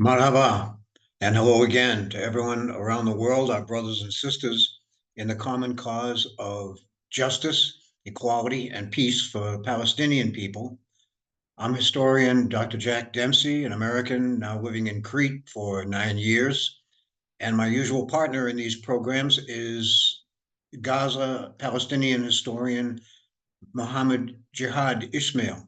Marhaba, and hello again to everyone around the world, our brothers and sisters in the common cause of justice, equality, and peace for Palestinian people. I'm historian Dr. Jack Dempsey, an American now living in Crete for 9 years, and my usual partner in these programs is Gaza Palestinian historian Muhammad Jihad Ismael.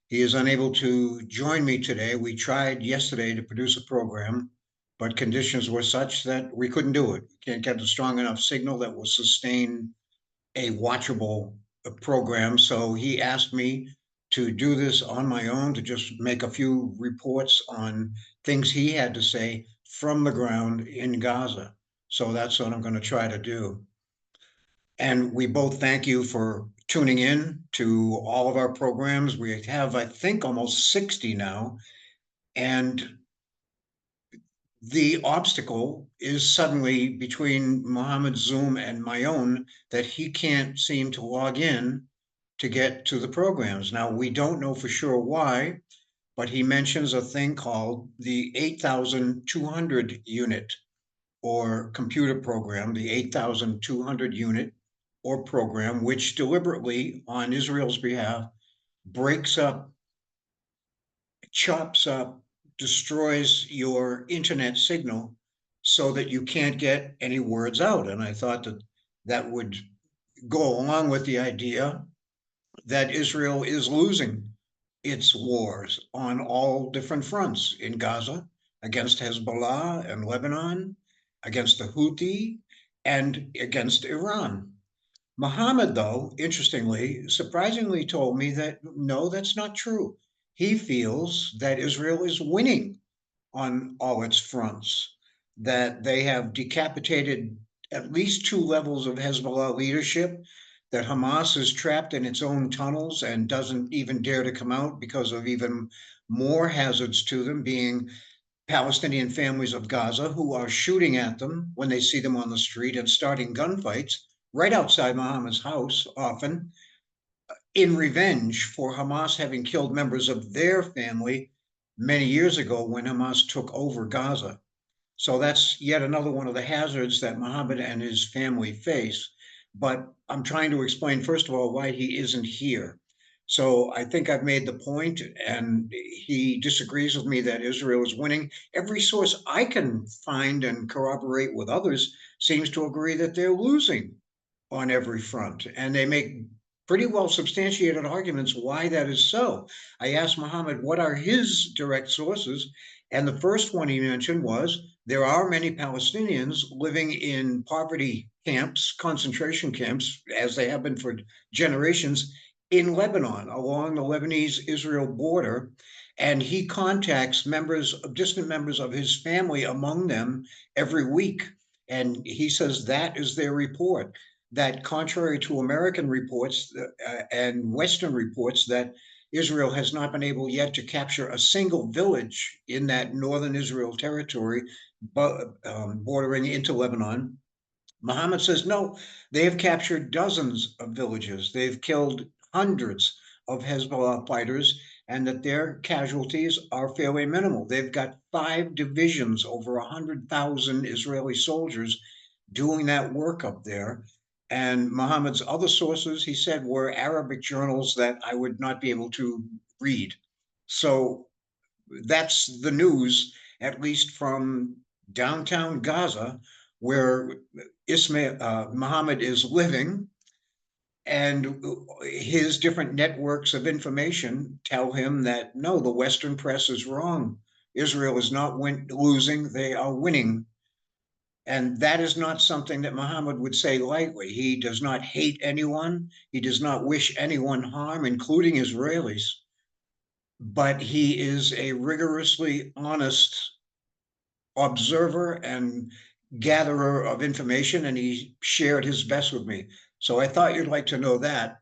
He is unable to join me today. We tried yesterday to produce a program, but conditions were such that we couldn't do it. We can't get a strong enough signal that will sustain a watchable program. So he asked me to do this on my own, to just make a few reports on things he had to say from the ground in Gaza. So that's what I'm going to try to do. And we both thank you for tuning in to all of our programs. We have, I think, almost 60 now. And the obstacle is suddenly between Mohammed's Zoom and my own that he can't seem to log in to get to the programs. Now, we don't know for sure why, but he mentions a thing called the 8,200 unit or computer program, the 8,200 unit or program, which deliberately, on Israel's behalf, breaks up, chops up, destroys your internet signal so that you can't get any words out. And I thought that that would go along with the idea that Israel is losing its wars on all different fronts in Gaza, against Hezbollah and Lebanon, against the Houthi, and against Iran. Muhammad, though, interestingly, surprisingly told me that no, that's not true. He feels that Israel is winning on all its fronts, that they have decapitated at least two levels of Hezbollah leadership, that Hamas is trapped in its own tunnels and doesn't even dare to come out because of even more hazards to them, being Palestinian families of Gaza who are shooting at them when they see them on the street and starting gunfights right outside Muhammad's house, often in revenge for Hamas having killed members of their family many years ago when Hamas took over Gaza. So that's yet another one of the hazards that Muhammad and his family face. But I'm trying to explain, first of all, why he isn't here. So I think I've made the point, and he disagrees with me that Israel is winning. Every source I can find and corroborate with others seems to agree that they're losing on every front, and they make pretty well substantiated arguments why that is so. I asked Muhammad what are his direct sources, and the first one he mentioned was there are many Palestinians living in poverty camps, concentration camps, as they have been for generations in Lebanon, along the Lebanese-Israel border. And he contacts distant members of his family among them every week. And he says that is their report, that contrary to American reports and Western reports, that Israel has not been able yet to capture a single village in that northern Israel territory, bordering into Lebanon. Muhammad says, no, they have captured dozens of villages. They've killed hundreds of Hezbollah fighters, and that their casualties are fairly minimal. They've got 5 divisions, over 100,000 Israeli soldiers doing that work up there. And Muhammad's other sources, he said, were Arabic journals that I would not be able to read. So that's the news, at least from downtown Gaza, where Muhammad is living, and his different networks of information tell him that no, the Western press is wrong. Israel is not losing; they are winning. And that is not something that Muhammad would say lightly. He does not hate anyone. He does not wish anyone harm, including Israelis. But he is a rigorously honest observer and gatherer of information, and he shared his best with me. So I thought you'd like to know that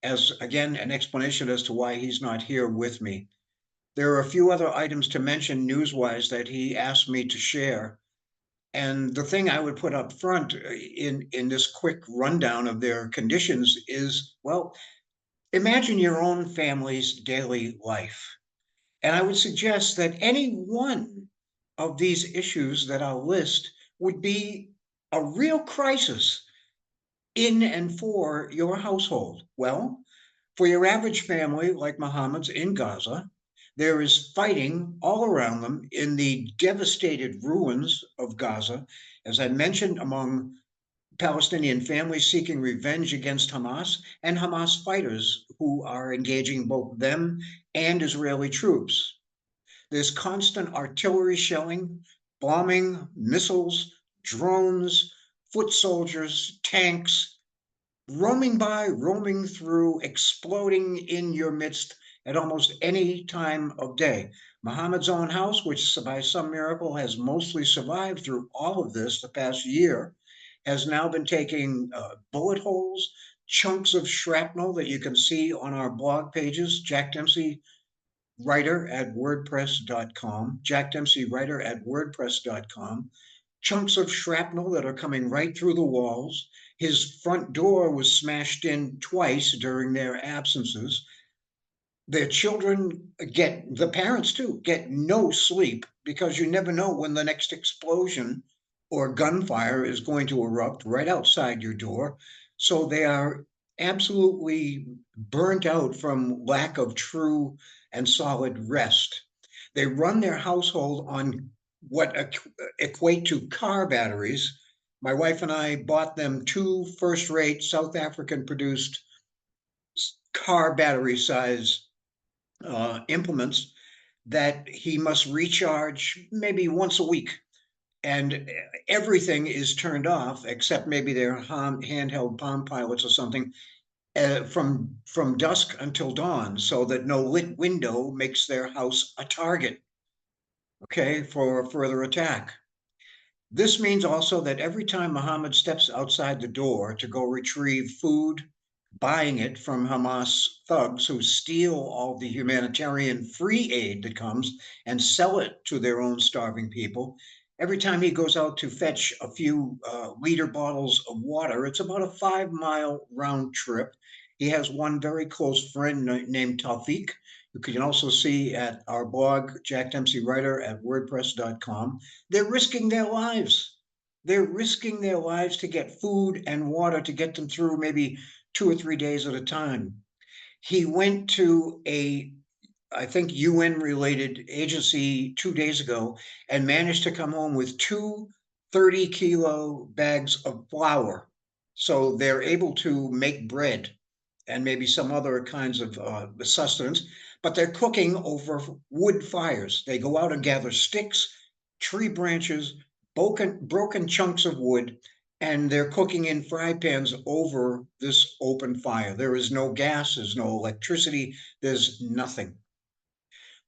as, again, an explanation as to why he's not here with me. There are a few other items to mention news-wise that he asked me to share. And the thing I would put up front in this quick rundown of their conditions is, well, imagine your own family's daily life. And I would suggest that any one of these issues that I'll list would be a real crisis in and for your household. Well, for your average family like Muhammad's in Gaza, there is fighting all around them in the devastated ruins of Gaza, as I mentioned, among Palestinian families seeking revenge against Hamas and Hamas fighters who are engaging both them and Israeli troops. There's constant artillery shelling, bombing, missiles, drones, foot soldiers, tanks, roaming by, roaming through, exploding in your midst at almost any time of day. Muhammad's own house, which by some miracle has mostly survived through all of this the past year, has now been taking bullet holes, chunks of shrapnel that you can see on our blog pages, Jack Dempsey writer at wordpress.com, Jack Dempsey writer at wordpress.com, chunks of shrapnel that are coming right through the walls. His front door was smashed in twice during their absences. Their children the parents too, get no sleep because you never know when the next explosion or gunfire is going to erupt right outside your door. So they are absolutely burnt out from lack of true and solid rest. They run their household on what equate to car batteries. My wife and I bought them two first rate South African produced car battery size implements that he must recharge maybe once a week. And everything is turned off except maybe their handheld Palm Pilots or something from dusk until dawn, so that no lit window makes their house a target, okay, for further attack. This means also that every time Muhammad steps outside the door to go retrieve food, buying it from Hamas thugs who steal all the humanitarian free aid that comes and sell it to their own starving people, every time he goes out to fetch a few liter bottles of water, it's about a 5 mile round trip. He has one very close friend named Taufik, who you can also see at our blog, Jack Dempsey Writer at WordPress.com. They're risking their lives. They're risking their lives to get food and water to get them through maybe 2 or 3 days at a time. He went to I think, UN related agency 2 days ago and managed to come home with two 30-kilo bags of flour. So they're able to make bread and maybe some other kinds of sustenance, but they're cooking over wood fires. They go out and gather sticks, tree branches, broken chunks of wood, and they're cooking in fry pans over this open fire. There is no gas, there's no electricity, there's nothing.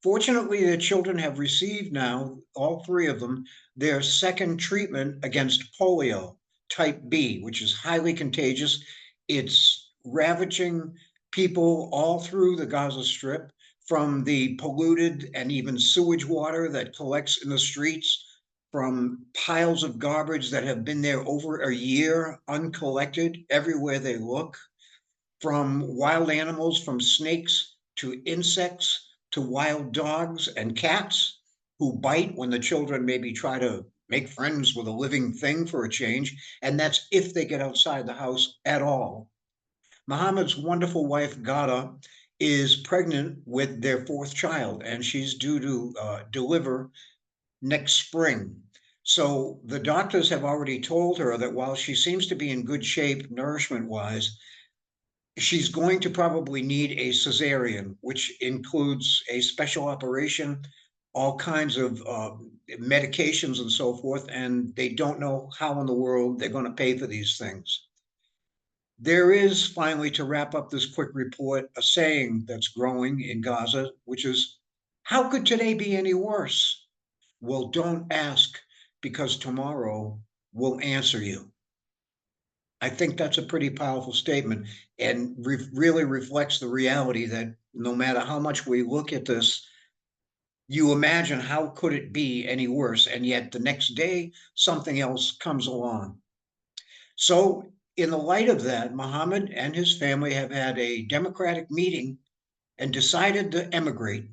Fortunately, their children have received now, all three of them, their second treatment against polio type B, which is highly contagious. It's ravaging people all through the Gaza Strip, from the polluted and even sewage water that collects in the streets, from piles of garbage that have been there over a year uncollected everywhere they look, from wild animals, from snakes to insects to wild dogs and cats who bite when the children maybe try to make friends with a living thing for a change. And that's if they get outside the house at all. Muhammad's wonderful wife, Ghada, is pregnant with their fourth child, and she's due to deliver next spring. So the doctors have already told her that while she seems to be in good shape nourishment wise, she's going to probably need a cesarean, which includes a special operation, all kinds of medications and so forth, and they don't know how in the world they're going to pay for these things. There is, finally, to wrap up this quick report, a saying that's growing in Gaza, which is, how could today be any worse? Well, don't ask, because tomorrow will answer you. I think that's a pretty powerful statement, and really reflects the reality that no matter how much we look at this, you imagine how could it be any worse, and yet the next day something else comes along. So, in the light of that, Muhammad and his family have had a democratic meeting and decided to emigrate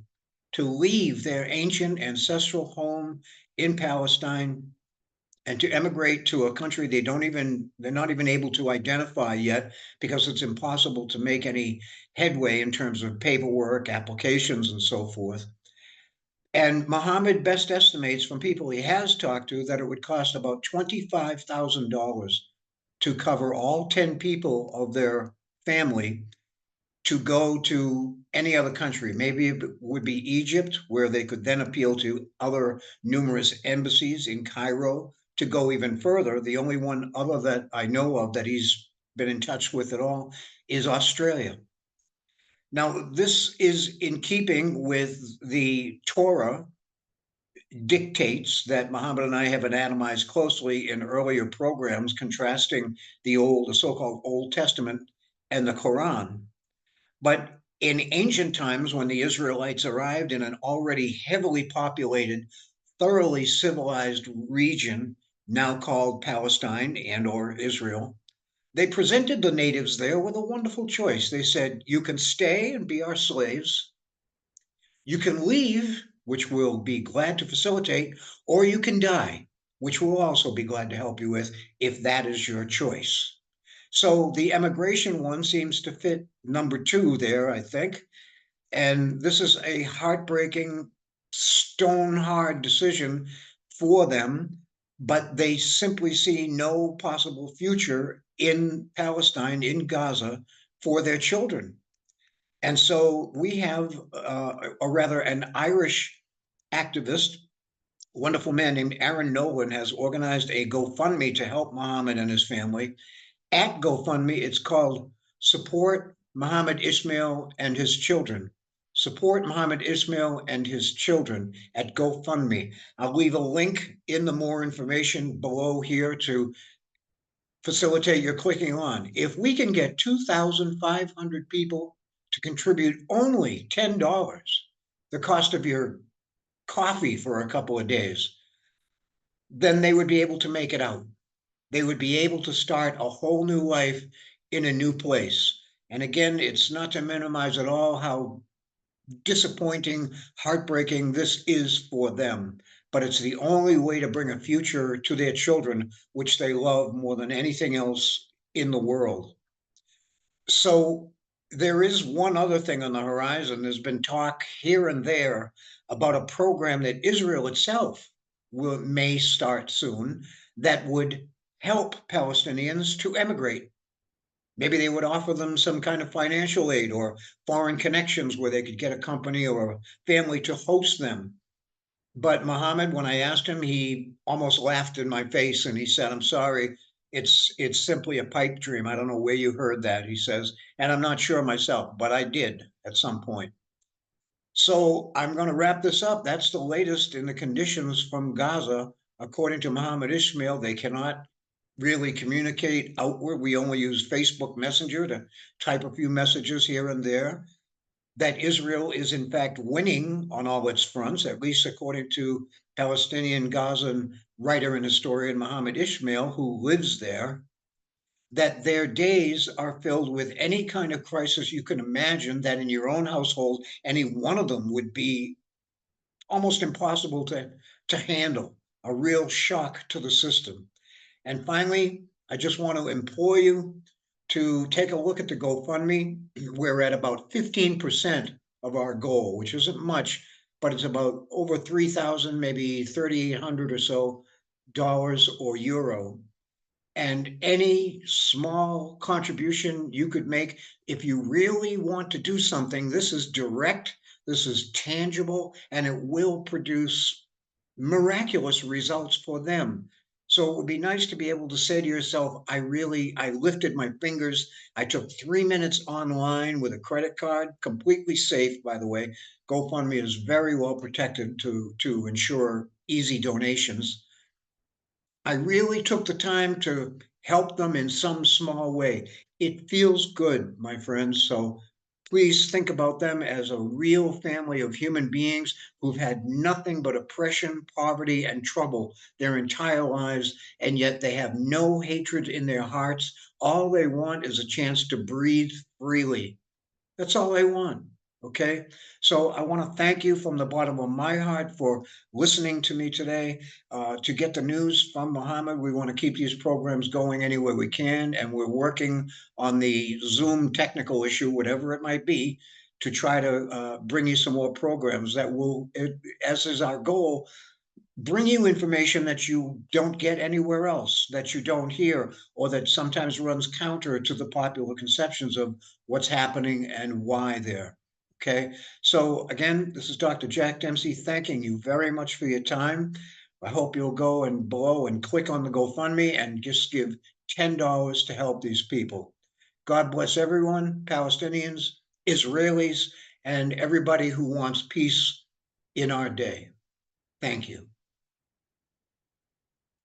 to leave their ancient ancestral home in Palestine and to emigrate to a country they're not even able to identify yet because it's impossible to make any headway in terms of paperwork, applications, and so forth. And Muhammad best estimates from people he has talked to that it would cost about $25,000 to cover all 10 people of their family to go to any other country. Maybe it would be Egypt, where they could then appeal to other numerous embassies in Cairo to go even further. The only one other that I know of that he's been in touch with at all is Australia. Now, this is in keeping with the Torah dictates that Muhammad and I have anatomized closely in earlier programs, contrasting the so-called Old Testament and the Quran. But in ancient times, when the Israelites arrived in an already heavily populated, thoroughly civilized region, now called Palestine and or Israel, they presented the natives there with a wonderful choice. They said, you can stay and be our slaves, you can leave, which we'll be glad to facilitate, or you can die, which we'll also be glad to help you with if that is your choice. So the emigration one seems to fit number two there, I think. And this is a heartbreaking, stone hard decision for them, but they simply see no possible future in Palestine, in Gaza, for their children. And so we have, or rather, an Irish activist, wonderful man named Aaron Nolan, has organized a GoFundMe to help Muhammad and his family. At GoFundMe, it's called Support Muhammad Ismael and His Children. Support Muhammad Ismael and His Children at GoFundMe. I'll leave a link in the more information below here to facilitate your clicking on. If we can get 2,500 people to contribute only $10, the cost of your coffee for a couple of days, then they would be able to make it out. They would be able to start a whole new life in a new place. And again, it's not to minimize at all how disappointing, heartbreaking this is for them, but it's the only way to bring a future to their children, which they love more than anything else in the world. So there is one other thing on the horizon. There's been talk here and there about a program that Israel itself may start soon that would help Palestinians to emigrate. Maybe they would offer them some kind of financial aid or foreign connections where they could get a company or a family to host them. But Muhammad, when I asked him, he almost laughed in my face and he said, I'm sorry, it's simply a pipe dream. I don't know where you heard that, he says, and I'm not sure myself, but I did at some point. So I'm going to wrap this up. That's the latest in the conditions from Gaza. According to Muhammad Ismael, they cannot really communicate outward. We only use Facebook Messenger to type a few messages here and there. That Israel is in fact winning on all its fronts, at least according to Palestinian Gazan writer and historian Muhammad Ismael, who lives there, that their days are filled with any kind of crisis you can imagine, that in your own household, any one of them would be almost impossible to handle, a real shock to the system. And finally, I just want to implore you to take a look at the GoFundMe. We're at about 15% of our goal, which isn't much, but it's about over 3,000, maybe 3,800 or so dollars or euro. And any small contribution you could make, if you really want to do something, this is direct, this is tangible, and it will produce miraculous results for them. So it would be nice to be able to say to yourself, I lifted my fingers. I took 3 minutes online with a credit card, completely safe, by the way. GoFundMe is very well protected to ensure easy donations. I really took the time to help them in some small way. It feels good, my friends. So please think about them as a real family of human beings who've had nothing but oppression, poverty, and trouble their entire lives, and yet they have no hatred in their hearts. All they want is a chance to breathe freely. That's all they want. Okay, so I want to thank you from the bottom of my heart for listening to me today. To get the news from Muhammad, we want to keep these programs going any way we can, and we're working on the Zoom technical issue, whatever it might be, to try to bring you some more programs that will, as is our goal, bring you information that you don't get anywhere else, that you don't hear, or that sometimes runs counter to the popular conceptions of what's happening and why there. Okay. So again, this is Dr. Jack Dempsey thanking you very much for your time. I hope you'll go and below and click on the GoFundMe and just give $10 to help these people. God bless everyone, Palestinians, Israelis, and everybody who wants peace in our day. Thank you.